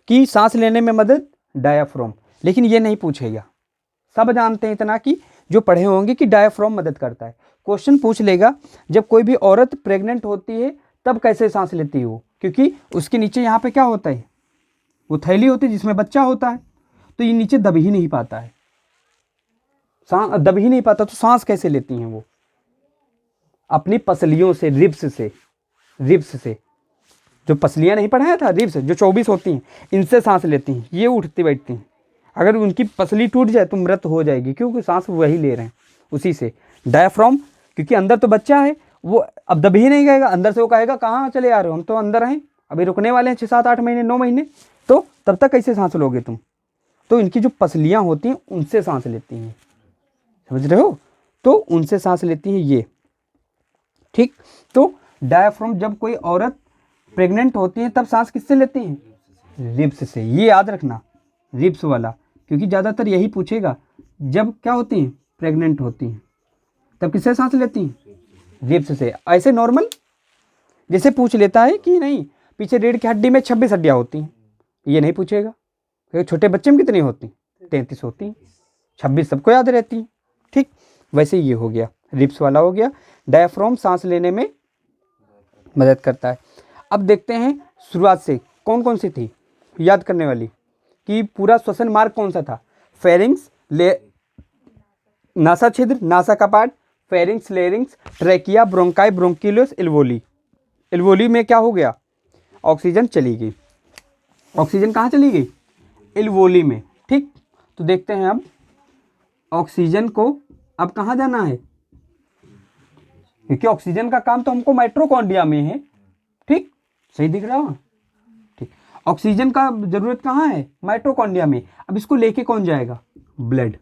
कि सांस लेने में मदद डायाफ्राम, लेकिन ये नहीं पूछेगा। सब जानते हैं इतना कि जो पढ़े होंगे कि डायाफ्राम मदद करता है। क्वेश्चन पूछ लेगा जब कोई भी औरत प्रेग्नेंट होती है तब कैसे सांस लेती है वो, क्योंकि उसके नीचे यहाँ पे क्या होता है, वो थैली होती है जिसमें बच्चा होता है, तो ये नीचे दब ही नहीं पाता है। दब ही नहीं पाता तो सांस कैसे लेती हैं वो? अपनी पसलियों से, रिब्स से। जो पसलियां नहीं पढ़ाया था, रिब्स जो 24 होती हैं, इनसे सांस लेती हैं। ये उठती बैठती हैं। अगर उनकी पसली टूट जाए तो मृत्यु हो जाएगी, क्योंकि सांस वही ले रहे हैं उसी से। डायाफ्राम, क्योंकि अंदर तो बच्चा है, वो अब दब ही नहीं गएगा। अंदर से वो कहेगा कहाँ चले आ रहे हो, हम तो अंदर हैं, अभी रुकने वाले हैं 6, 7, 8 महीने, 9 महीने, तो तब तक कैसे सांस लोगे तुम? तो इनकी जो पसलियां होती हैं उनसे सांस लेती हैं। समझ रहे हो? तो उनसे सांस लेती है ये। ठीक, तो डायाफ्राम, जब कोई औरत प्रेग्नेंट होती है तब सांस किससे लेती हैं? रिब्स से। ये याद रखना, रिब्स वाला, क्योंकि ज़्यादातर यही पूछेगा। जब क्या होती हैं, प्रेग्नेंट होती हैं, तब किससे सांस लेती हैं? रिब्स से। ऐसे नॉर्मल जैसे पूछ लेता है कि नहीं पीछे रीढ़ की हड्डी में 26 हड्डियाँ होती हैं, ये नहीं पूछेगा। क्योंकि छोटे बच्चे में कितनी होती हैं? 33 होती हैं। 26 सबको याद रहती हैं। ठीक, वैसे ये हो गया, रिब्स वाला हो गया। डायाफ्राम सांस लेने में मदद करता है। अब देखते हैं शुरुआत से कौन कौन सी थी याद करने वाली, कि पूरा श्वसन मार्ग कौन सा था? फेरिंग्स, नासा छिद्र, नासा कपाट, pharynx, larynx, trachea, bronchi, bronchioles, alveoli. Alveoli में क्या हो गया, ऑक्सीजन चली गई। ऑक्सीजन कहाँ चली गई? एल्वोली में। ठीक, तो देखते हैं अब ऑक्सीजन को अब कहाँ जाना है, क्योंकि ऑक्सीजन का काम तो हमको माइटोकॉन्ड्रिया में है। ठीक, सही दिख रहा है? ठीक, ऑक्सीजन का जरूरत कहाँ है? माइटोकॉन्ड्रिया में। अब इसको लेके कौन जाएगा? ब्लड।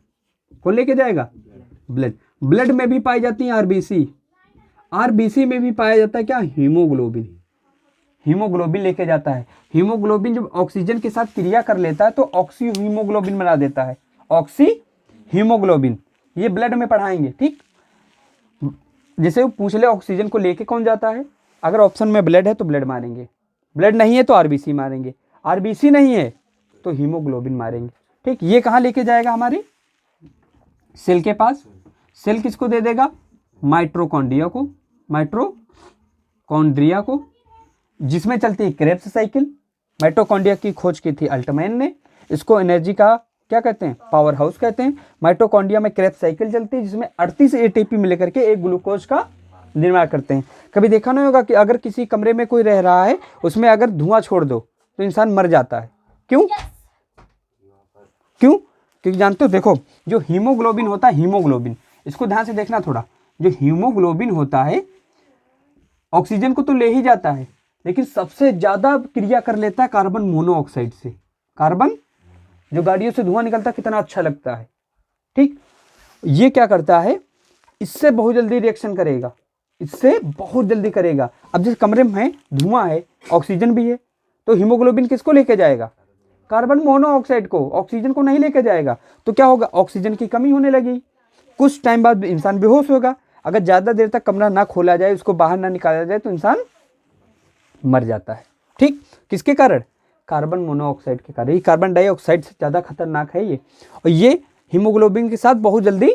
कौन लेके जाएगा? ब्लड। ब्लड में भी पाई जाती है आरबीसी। आरबीसी में भी पाया जाता है क्या? हीमोग्लोबिन। हीमोग्लोबिन लेके जाता है। हीमोग्लोबिन जब ऑक्सीजन के साथ क्रिया कर लेता है तो ऑक्सी हीमोग्लोबिन बना देता है। ऑक्सी हीमोग्लोबिन, ये ब्लड में पढ़ाएंगे। ठीक, जैसे वो पूछ ले ऑक्सीजन को लेके कौन जाता है, अगर ऑप्शन में ब्लड है तो ब्लड मारेंगे, ब्लड नहीं है तो आरबीसी मारेंगे, आरबीसी नहीं है तो हीमोग्लोबिन मारेंगे। ठीक, ये कहाँ लेके जाएगा? हमारी सेल के पास। सेल किसको दे देगा? माइटोकॉन्ड्रिया को। माइटोकॉन्ड्रिया को, जिसमें चलती है क्रेब्स साइकिल। माइटोकॉन्ड्रिया की खोज की थी अल्टमैन ने। इसको एनर्जी का क्या कहते हैं? पावर हाउस कहते हैं। माइटोकॉन्ड्रिया में क्रेब्स साइकिल चलती है, जिसमें 38 एटीपी मिल करके एक ग्लूकोज का निर्माण करते हैं। कभी देखा नहीं होगा कि अगर किसी कमरे में कोई रह रहा है, उसमें अगर धुआं छोड़ दो तो इंसान मर जाता है। क्यों? क्यों? क्योंकि जानते हो, देखो जो हीमोग्लोबिन होता है, हीमोग्लोबिन, इसको ध्यान से देखना थोड़ा। जो हीमोग्लोबिन होता है ऑक्सीजन को तो ले ही जाता है, लेकिन सबसे ज्यादा क्रिया कर लेता है कार्बन मोनोऑक्साइड से। कार्बन, जो गाड़ियों से धुआं निकलता है कितना अच्छा लगता है। ठीक, ये क्या करता है, इससे बहुत जल्दी रिएक्शन करेगा, इससे बहुत जल्दी करेगा। अब जिस कमरे में धुआं है, ऑक्सीजन भी है, तो हीमोग्लोबिन किसको लेके जाएगा? कार्बन मोनोऑक्साइड को, ऑक्सीजन को नहीं लेके जाएगा। तो क्या होगा? ऑक्सीजन की कमी होने लगी। कुछ टाइम बाद इंसान बेहोश होगा। अगर ज़्यादा देर तक कमरा ना खोला जाए, उसको बाहर ना निकाला जाए, तो इंसान मर जाता है। ठीक, किसके कारण? कार्बन मोनोऑक्साइड के कारण। ये कार्बन डाइऑक्साइड से ज़्यादा खतरनाक है ये, और ये हीमोग्लोबिन के साथ बहुत जल्दी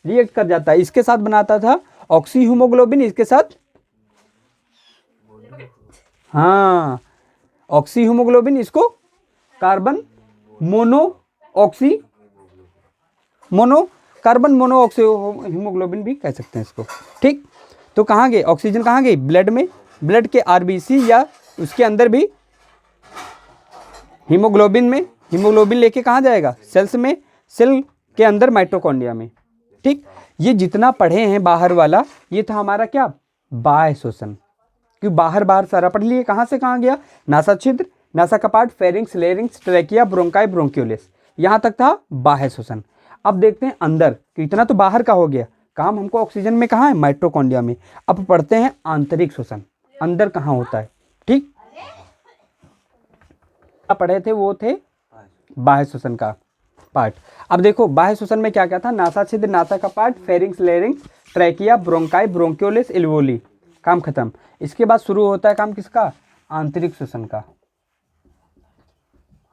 रिएक्ट कर जाता है, इसके साथ बनाता था ऑक्सी हीमोग्लोबिन, इसके साथ हाँ ऑक्सी हीमोग्लोबिन, इसको carbon mono oxy mono carbon mono oxy haemoglobin भी कह सकते हैं इसको। ठीक, तो कहाँ गए ऑक्सीजन, कहाँ गई ब्लड में, ब्लड के आरबीसी या उसके अंदर भी हीमोग्लोबिन में, हीमोग्लोबिन लेके कहाँ जाएगा सेल्स में, सेल के अंदर माइटोकॉन्ड्रिया में। ठीक, ये जितना पढ़े हैं बाहर वाला ये था हमारा क्या बाह्य श्वसन, क्योंकि बाहर बाहर सारा पढ़ लिए, कहाँ से कहाँ गया नासा छिद्र, नासा कपाट, फेरिंग्स, लेरिंग्स, ट्रैकिया, ब्रोंकाई, ब्रोंक्यूलिस, यहाँ तक था बाह्य श्वसन। अब देखते हैं अंदर, कि इतना तो बाहर का हो गया, काम हमको ऑक्सीजन में कहाँ है माइटोकॉन्ड्रिया में। अब पढ़ते हैं आंतरिक श्वसन, अंदर कहाँ होता है। ठीक, पढ़े थे वो थे बाह्य श्वसन का पार्ट। अब देखो बाह्य श्वसन में क्या क्या था, नासा छिद्र, नासा कपाट, pharynx, larynx, trachea, bronchi, bronchioles, alveoli, काम खत्म। इसके बाद शुरू होता है काम किसका आंतरिक श्वसन का,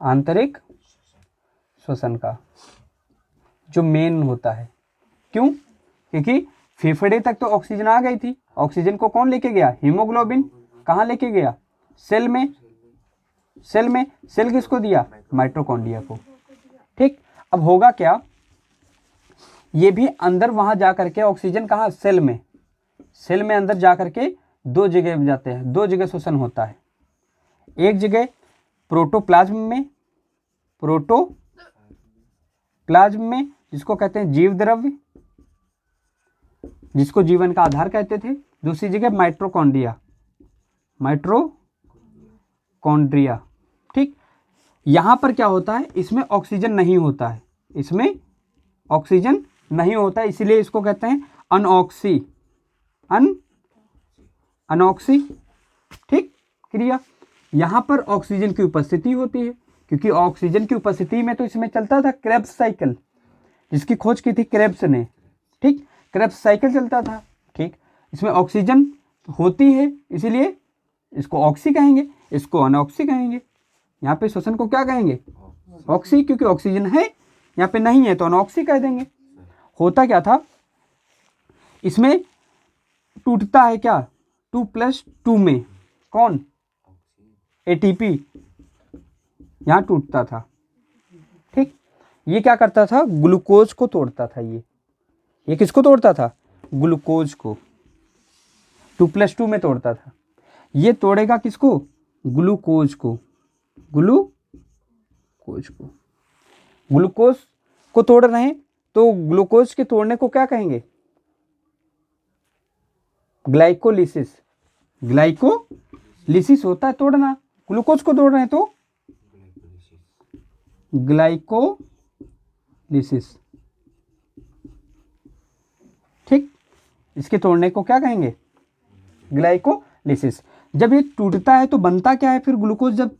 आंतरिक श्वसन का जो मेन होता है। क्यों, क्योंकि फेफड़े तक तो ऑक्सीजन आ गई थी, ऑक्सीजन को कौन लेके गया हीमोग्लोबिन, कहाँ लेके गया सेल में, सेल में, सेल किसको दिया माइटोकॉन्ड्रिया को। ठीक, अब होगा क्या, ये भी अंदर वहां जा करके ऑक्सीजन कहाँ सेल में, सेल में अंदर जा करके दो जगह जाते हैं, दो जगह श्वसन होता है। एक जगह प्रोटोप्लाज्म में, प्रोटोप्लाज्म में जिसको कहते हैं जीव द्रव्य, जिसको जीवन का आधार कहते थे। दूसरी जगह माइटोकॉन्ड्रिया, माइटोकॉन्ड्रिया। ठीक, यहां पर क्या होता है, इसमें ऑक्सीजन नहीं होता है, इसमें ऑक्सीजन नहीं होता है, इसीलिए इसको कहते हैं अनऑक्सी, अनऑक्सी। ठीक, क्रिया यहां पर ऑक्सीजन की उपस्थिति होती है, क्योंकि ऑक्सीजन की उपस्थिति में तो इसमें चलता था क्रेब्स साइकिल, जिसकी खोज की थी क्रेब्स ने। ठीक, क्रेब्स साइकिल चलता था। ठीक, इसमें ऑक्सीजन होती है, इसीलिए इसको ऑक्सी कहेंगे, इसको अनऑक्सी कहेंगे। यहाँ पे श्वसन को क्या कहेंगे ऑक्सी, क्योंकि ऑक्सीजन है, यहाँ पे नहीं है तो अनऑक्सी कह देंगे। होता क्या था, इसमें टूटता है क्या 2+2 में, कौन एटीपी यहाँ टूटता था। ठीक, ये क्या करता था ग्लूकोज को तोड़ता था, ये किसको तोड़ता था ग्लूकोज को, 2+2 में तोड़ता था। ये तोड़ेगा किसको ग्लूकोज को, ग्लूकोज को तोड़ रहे हैं, तो ग्लूकोज के तोड़ने को क्या कहेंगे ग्लाइकोलिसिस, ग्लाइकोलिसिस होता है तोड़ना, ग्लूकोज को तोड़ रहे हैं तो ग्लाइकोलिसिस। ठीक, इसके तोड़ने को क्या कहेंगे ग्लाइकोलिसिस। जब ये टूटता है तो बनता क्या है फिर ग्लूकोज, जब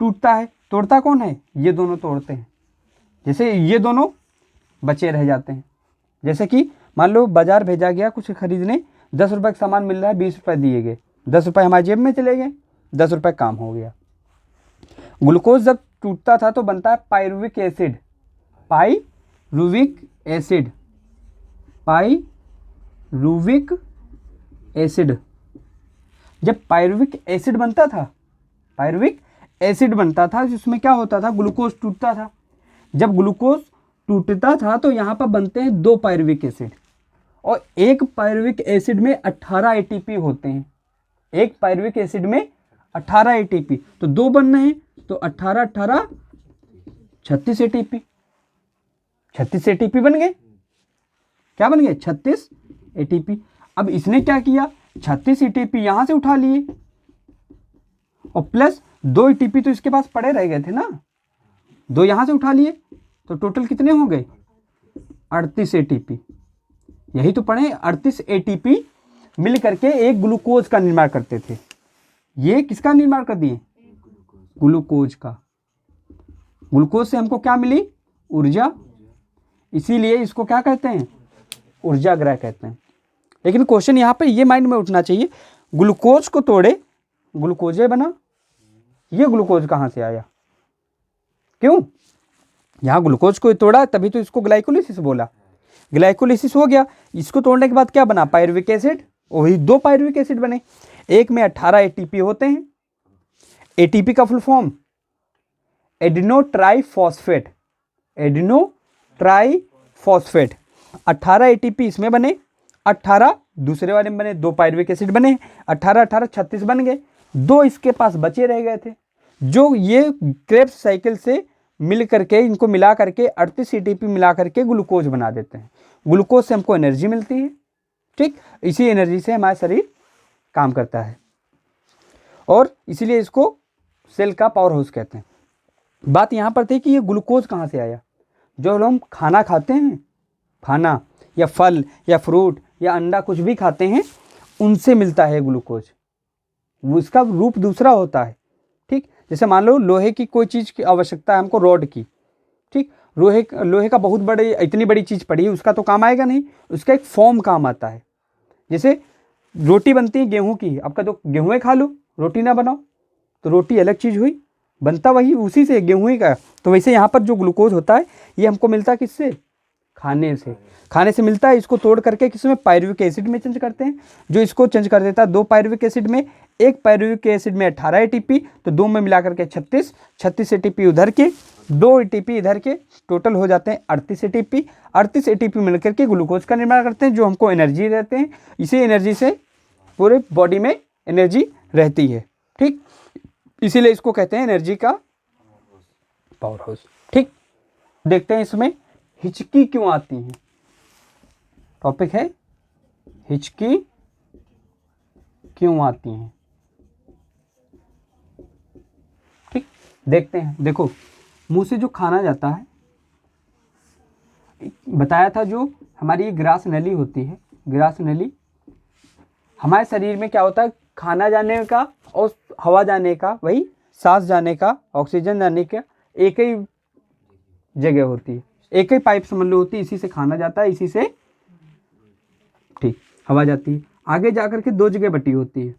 टूटता है तोड़ता कौन है, ये दोनों तोड़ते हैं। जैसे ये दोनों बचे रह जाते हैं, जैसे कि मान लो बाजार भेजा गया कुछ खरीदने, 10 रुपये का सामान मिल रहा है, 20 रुपये दिए गए, 10 रुपये हमारी जेब में चले गए, 10 रुपये काम हो गया। ग्लूकोज जब टूटता था तो बनता है pyruvic acid, pyruvic acid, pyruvic acid. जब पायरुविक एसिड बनता था, पायरुविक एसिड बनता था, जिसमें क्या होता था ग्लूकोज टूटता था। जब ग्लूकोज टूटता था तो यहाँ पर बनते हैं 2 पायरुविक एसिड, और एक पायरुविक एसिड में 18 एटीपी होते हैं, एक पायरुविक एसिड में 18 एटीपी, तो 2 बन रहे हैं तो 18 18 36 एटीपी, 36 एटीपी बन गए। क्या बन गए 36 एटीपी। अब इसने क्या किया 36 एटीपी यहां से उठा लिए, और प्लस 2 एटीपी तो इसके पास पड़े रह गए थे ना, 2 यहां से उठा लिए, तो टोटल कितने हो गए 38 एटीपी। यही तो पढ़े 38 एटीपी मिल करके एक ग्लूकोज का निर्माण करते थे। ये किसका निर्माण कर दिए ग्लूकोज का। ग्लूकोज से हमको क्या मिली ऊर्जा, इसीलिए इसको क्या कहते हैं ऊर्जा ग्रह कहते हैं। लेकिन क्वेश्चन यहाँ पे ये माइंड में उठना चाहिए, ग्लूकोज को तोड़े ग्लूकोजे बना, ये ग्लूकोज कहाँ से आया, क्यों यहाँ ग्लूकोज को तोड़ा तभी तो इसको ग्लाइकोलिसिस बोला। ग्लाइकोलिसिस हो गया, इसको तोड़ने के बाद क्या बना, पायरुविक एसिड, वही 2 पायरुविक एसिड बने, एक में 18 एटीपी होते हैं। एटीपी का full form adeno triphosphate, adeno triphosphate. 18 ATP इसमें बने, 18 दूसरे वाले में बने, 2 पायरुविक एसिड बने, 18 18 36 बन गए, 2 इसके पास बचे रह गए थे, जो ये क्रेब्स साइकिल से मिल करके, इनको मिला करके 38 एटीपी मिला करके ग्लूकोज बना देते हैं। ग्लूकोज से हमको एनर्जी मिलती है, ठीक, इसी एनर्जी से हमारा शरीर काम करता है और इसीलिए इसको सेल का पावर हाउस कहते हैं। बात यहाँ पर थी कि ये ग्लूकोज कहाँ से आया। जो हम खाना खाते हैं, खाना या फल या फ्रूट या अंडा कुछ भी खाते हैं, उनसे मिलता है ग्लूकोज, वो इसका रूप दूसरा होता है, ठीक। जैसे मान लो लोहे की कोई चीज़ की आवश्यकता है हमको, रॉड की, ठीक, लोहे का बहुत बड़े, इतनी बड़ी चीज़ पड़ी है, उसका तो काम आएगा नहीं, उसका एक फॉर्म काम आता है। जैसे रोटी बनती है गेहूं की, आपका तो गेहूँ खा लो, रोटी ना बनाओ तो रोटी अलग चीज़ हुई, बनता वही उसी से, गेहूं ही का। तो वैसे यहाँ पर जो ग्लूकोज होता है ये हमको मिलता है किससे, खाने से, खाने से मिलता है। इसको तोड़ करके किसमें, पायरुविक एसिड में चेंज करते हैं, जो इसको चेंज कर देता है 2 पायरुविक एसिड में, एक पायरुविक एसिड में 18 एटीपी, तो 2 में मिला करके 36 एटीपी उधर के, 2 एटीपी इधर के, टोटल हो जाते हैं 38 एटीपी। 38 एटीपी मिलकर के ग्लूकोज का निर्माण करते हैं, जो हमको एनर्जी देते हैं। इसी एनर्जी से पूरे बॉडी में एनर्जी रहती है, ठीक, इसीलिए इसको कहते हैं एनर्जी का पावर हाउस, ठीक। देखते हैं इसमें हिचकी क्यों आती है, टॉपिक है हिचकी क्यों आती है, ठीक। देखते हैं, देखो मुंह से जो खाना जाता है, बताया था जो हमारी ये ग्रास नली होती है, ग्रास नली, हमारे शरीर में क्या होता है, खाना जाने का और हवा जाने का, वही सांस जाने का, ऑक्सीजन जाने का एक ही जगह होती है, एक ही पाइप समझ लो होती है, इसी से खाना जाता है, इसी से, ठीक, हवा जाती है। आगे जाकर के 2 जगह बटी होती है,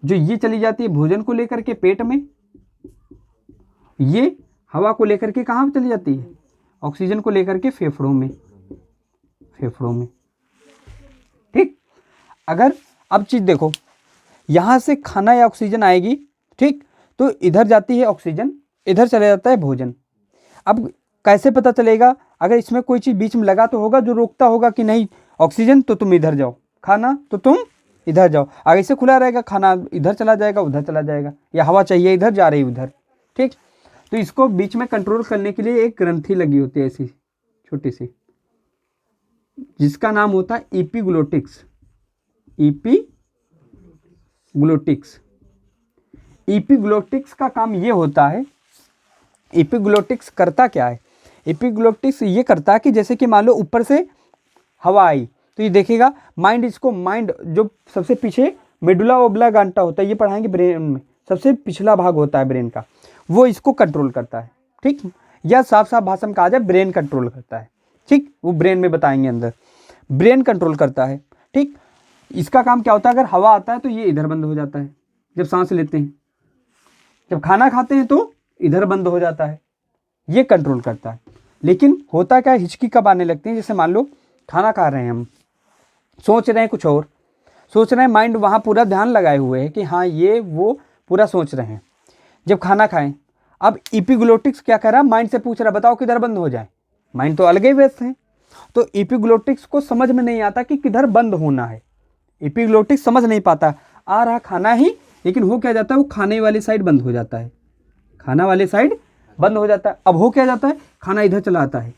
जो ये चली जाती है भोजन को लेकर के पेट में, ये हवा को लेकर के कहाँ चली जाती है, ऑक्सीजन को लेकर के फेफड़ों में, फेफड़ों में, ठीक। अगर अब चीज देखो, यहां से खाना या ऑक्सीजन आएगी, ठीक, तो इधर जाती है ऑक्सीजन, इधर चला जाता है भोजन। अब कैसे पता चलेगा, अगर इसमें कोई चीज बीच में लगा तो होगा जो रोकता होगा कि नहीं ऑक्सीजन तो तुम इधर जाओ, खाना तो तुम इधर जाओ। अगर इसे खुला रहेगा, खाना इधर चला जाएगा, उधर चला जाएगा, या हवा चाहिए इधर, जा रही उधर, ठीक। तो इसको बीच में कंट्रोल करने के लिए एक ग्रंथि लगी होती है ऐसी छोटी सी, जिसका नाम होता है एपिग्लोटिक्स, एपिग्लोटिक्स। एपिग्लोटिक्स का काम ये होता है, एपिग्लोटिक्स करता क्या है, एपिग्लोटिक्स ये करता है कि जैसे कि मान लो ऊपर से हवा आई तो ये देखेगा, माइंड इसको, माइंड जो सबसे पीछे मेडुला ओब्लांगेटा होता है, ये पढ़ाएंगे ब्रेन में, सबसे पिछला भाग होता है ब्रेन का, वो इसको कंट्रोल करता है, ठीक, या साफ साफ भाषा में कहा जाए ब्रेन कंट्रोल करता है, ठीक, वो ब्रेन में बताएंगे अंदर, ब्रेन कंट्रोल करता है, ठीक। इसका काम क्या होता है, अगर हवा आता है तो ये इधर बंद हो जाता है, जब सांस लेते हैं, जब खाना खाते हैं तो इधर बंद हो जाता है, ये कंट्रोल करता है। लेकिन होता क्या है, हिचकी कब आने लगती है, जैसे मान लो खाना खा रहे हैं हम, सोच रहे हैं कुछ और, सोच रहे हैं, माइंड वहाँ पूरा ध्यान लगाए हुए है कि हाँ ये वो पूरा सोच रहे हैं, जब खाना खाएं, अब एपिग्लोटिक्स क्या कर रहा है, माइंड से पूछ रहा है बताओ किधर बंद हो जाए, माइंड तो अलग ही व्यस्त है, तो एपिग्लोटिक्स को समझ में नहीं आता कि किधर बंद होना है, एपिग्लोटिक्स समझ नहीं पाता, आ रहा खाना ही, लेकिन हो क्या जाता है, वो खाने वाली साइड बंद हो जाता है, खाना वाली साइड बंद हो जाता है। अब हो क्या जाता है, खाना इधर चला आता है,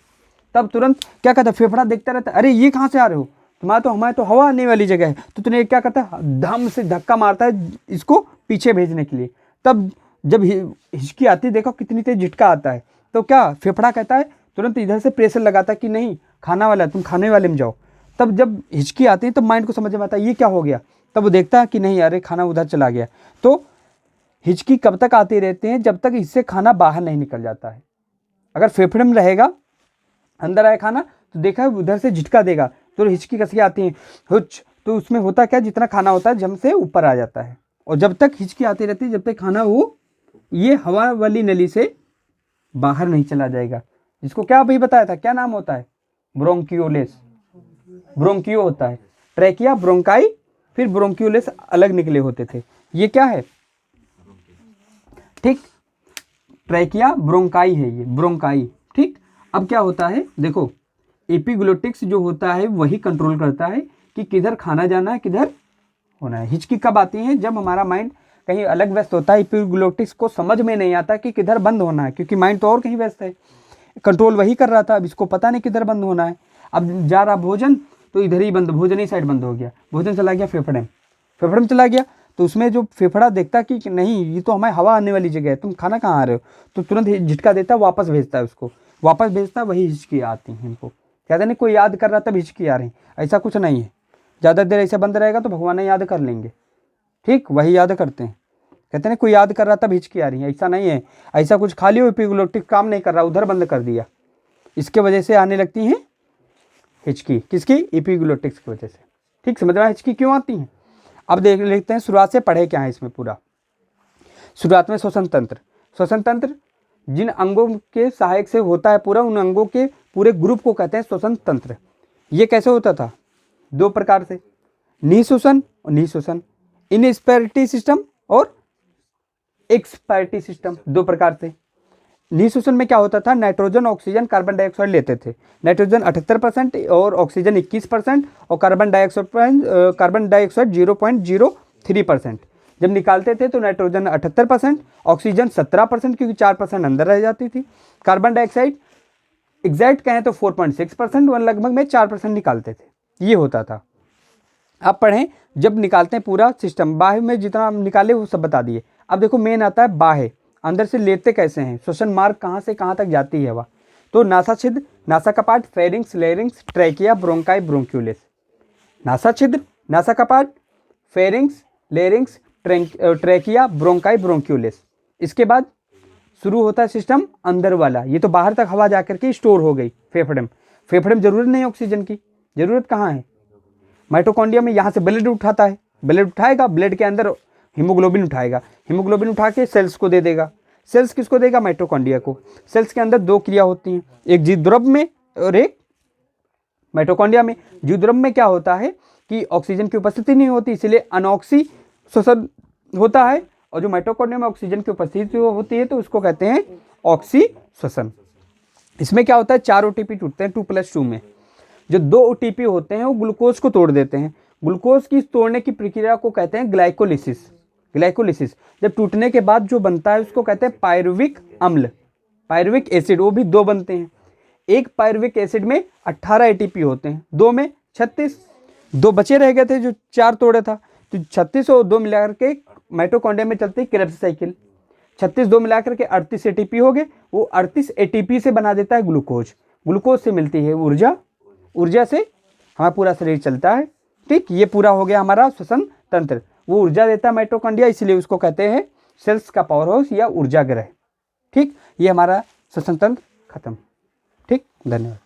तब तुरंत क्या कहता है, फेफड़ा देखता रहता है, अरे ये कहाँ से आ रहे हो, हमारे तो हवा आने वाली जगह है, तो तुम्हें क्या करता है, धम से धक्का मारता है इसको पीछे भेजने के लिए। तब जब हिचकी आती है, देखो कितनी तेज झटका आता है, तो क्या फेफड़ा कहता है, तुरंत इधर से प्रेशर लगाता है कि नहीं खाना वाला है, तुम खाने वाले में जाओ। तब जब हिचकी आती है तब माइंड को समझ में आता है ये क्या हो गया, तब वो देखता है कि नहीं अरे खाना उधर चला गया। तो हिचकी कब तक आती रहती है, जब तक इससे खाना बाहर नहीं निकल जाता है। अगर फेफड़े में रहेगा, अंदर आए खाना, तो देखा उधर से झटका देगा तो हिचकी कैसे आती है, हुच, तो उसमें होता क्या, जितना खाना होता है जम से ऊपर आ जाता है, और जब तक हिचकी आती रहती है जब तक खाना वो ये हवा वाली नली से बाहर नहीं चला जाएगा, जिसको क्या अभी बताया था, क्या नाम होता है, ब्रोंकियोलेस, ब्रोंकियो होता है, ट्रैकिया, ब्रोंकाई, फिर ब्रोंकियोलेस अलग निकले होते थे। ये क्या है, ठीक, ट्रैकिया ब्रोंकाई है ये, ब्रोंकाई, ठीक। अब क्या होता है देखो, एपिग्लोटिक्स जो होता है वही कंट्रोल करता है कि किधर खाना जाना है, किधर होना है। हिचकी कब आती है, जब हमारा माइंड कहीं अलग व्यस्त होता है, एपिग्लोटिक्स को समझ में नहीं आता कि किधर बंद होना है, क्योंकि माइंड तो और कहीं व्यस्त है, कंट्रोल वही कर रहा था, अब इसको पता नहीं किधर बंद होना है। अब जा रहा भोजन तो इधर ही बंद, भोजन ही साइड बंद हो गया, भोजन चला गया फेफड़े में, फेफड़े में चला गया तो उसमें जो फेफड़ा देखता कि नहीं ये तो हमारी हवा आने वाली जगह है, तुम खाना कहाँ आ रहे हो, तो तुरंत झटका देता, वापस भेजता है उसको, वापस भेजता, वही हिचकी आती है इनको। कहते नहीं कोई याद कर रहा तब हिचकी आ रही, ऐसा कुछ नहीं है। ज़्यादा देर ऐसे बंद रहेगा तो भगवान ने याद कर लेंगे, ठीक, वही याद करते हैं। कहते हैं कोई याद कर रहा तब हिचकी आ रही है, ऐसा नहीं है, ऐसा कुछ खाली एपिग्लोटिक काम नहीं कर रहा, उधर बंद कर दिया, इसके वजह से आने लगती हैं हिचकी, किसकी, एपिग्लोटिक्स की वजह से, ठीक, समझ में हिचकी क्यों आती है। अब देख लेते हैं शुरुआत से पढ़े क्या है इसमें पूरा। शुरुआत में श्वसन तंत्र, श्वसन तंत्र जिन अंगों के सहायक से होता है पूरा, उन अंगों के पूरे ग्रुप को कहते हैं श्वसन तंत्र। ये कैसे होता था, दो प्रकार से, निःश्वसन और निःश्वसन, इनस्पायरेटरी सिस्टम और एक्सपायरेटरी सिस्टम, दो प्रकार से। निःश्वसन में क्या होता था, नाइट्रोजन ऑक्सीजन कार्बन डाइऑक्साइड लेते थे, नाइट्रोजन 78% और ऑक्सीजन 21% और कार्बन डाइऑक्साइड 0.03%। जब निकालते थे तो नाइट्रोजन 78%, ऑक्सीजन 17%, क्योंकि 4% अंदर रह जाती थी, कार्बन डाइऑक्साइड एग्जैक्ट कहें तो 4.6%, लगभग में 4% निकालते थे, ये होता था। अब पढ़ें, जब निकालते हैं पूरा सिस्टम, बाह्य में जितना हम निकाले वो सब बता दिए। अब देखो मेन आता है बाह्य, अंदर से लेते कैसे हैं, श्वसन मार्ग कहाँ से कहाँ तक जाती है हवा, तो नासा छिद्र, नासा कपाट, pharynx, larynx, trachea, bronchi, bronchioles. नासा छिद्र, नासा कपाट, pharynx, larynx, trachea, bronchi, bronchioles. इसके बाद शुरू होता है सिस्टम अंदर वाला, ये तो बाहर तक हवा जाकर के स्टोर हो गई फेफड़े में, फेफड़े में जरूरत नहीं ऑक्सीजन की, जरूरत कहाँ है, माइटोकॉन्ड्रिया में, यहाँ से ब्लड उठाता है, ब्लड उठाएगा, ब्लड के अंदर हीमोग्लोबिन उठाएगा, हीमोग्लोबिन उठा के सेल्स को दे देगा, सेल्स किसको देगा, माइटोकॉन्ड्रिया को। सेल्स के अंदर दो क्रिया होती हैं, एक जीवद्रव्य में और एक माइटोकॉन्ड्रिया में। जीवद्रव्य में क्या होता है कि ऑक्सीजन की उपस्थिति नहीं होती, इसलिए अनऑक्सी श्वसन होता है, और जो माइटोकॉन्ड्रिया में ऑक्सीजन की उपस्थिति होती है तो उसको कहते हैं ऑक्सी श्वसन। इसमें क्या होता है, 4 ओटीपी टूटते हैं 2+2 में, जो 2 ओटीपी होते हैं वो ग्लूकोज को तोड़ देते हैं, ग्लूकोज की तोड़ने की प्रक्रिया को कहते हैं ग्लाइकोलिसिस। ग्लाइकोलिसिस जब टूटने के बाद जो बनता है उसको कहते हैं पायरुविक अम्ल, पायरुविक एसिड, वो भी 2 बनते हैं। एक पायरुविक एसिड में 18 एटीपी होते हैं, 2 में 36, 2 बचे रह गए थे जो 4 तोड़े था, तो 36 और 2 मिलाकर के माइटोकॉन्ड्रिया में चलती है क्रेब्स साइकिल, 36 2 मिलाकर के 38 एटीपी हो गए, वो 38 एटीपी से बना देता है ग्लूकोज, ग्लूकोज से मिलती है ऊर्जा, ऊर्जा से हमारा पूरा शरीर चलता है, ठीक। ये पूरा हो गया हमारा श्वसन तंत्र, वो ऊर्जा देता है माइटोकॉन्ड्रिया, इसलिए उसको कहते हैं सेल्स का पावर हाउस या ऊर्जा ग्रह, ठीक। ये हमारा श्वसन तंत्र खत्म, ठीक, धन्यवाद।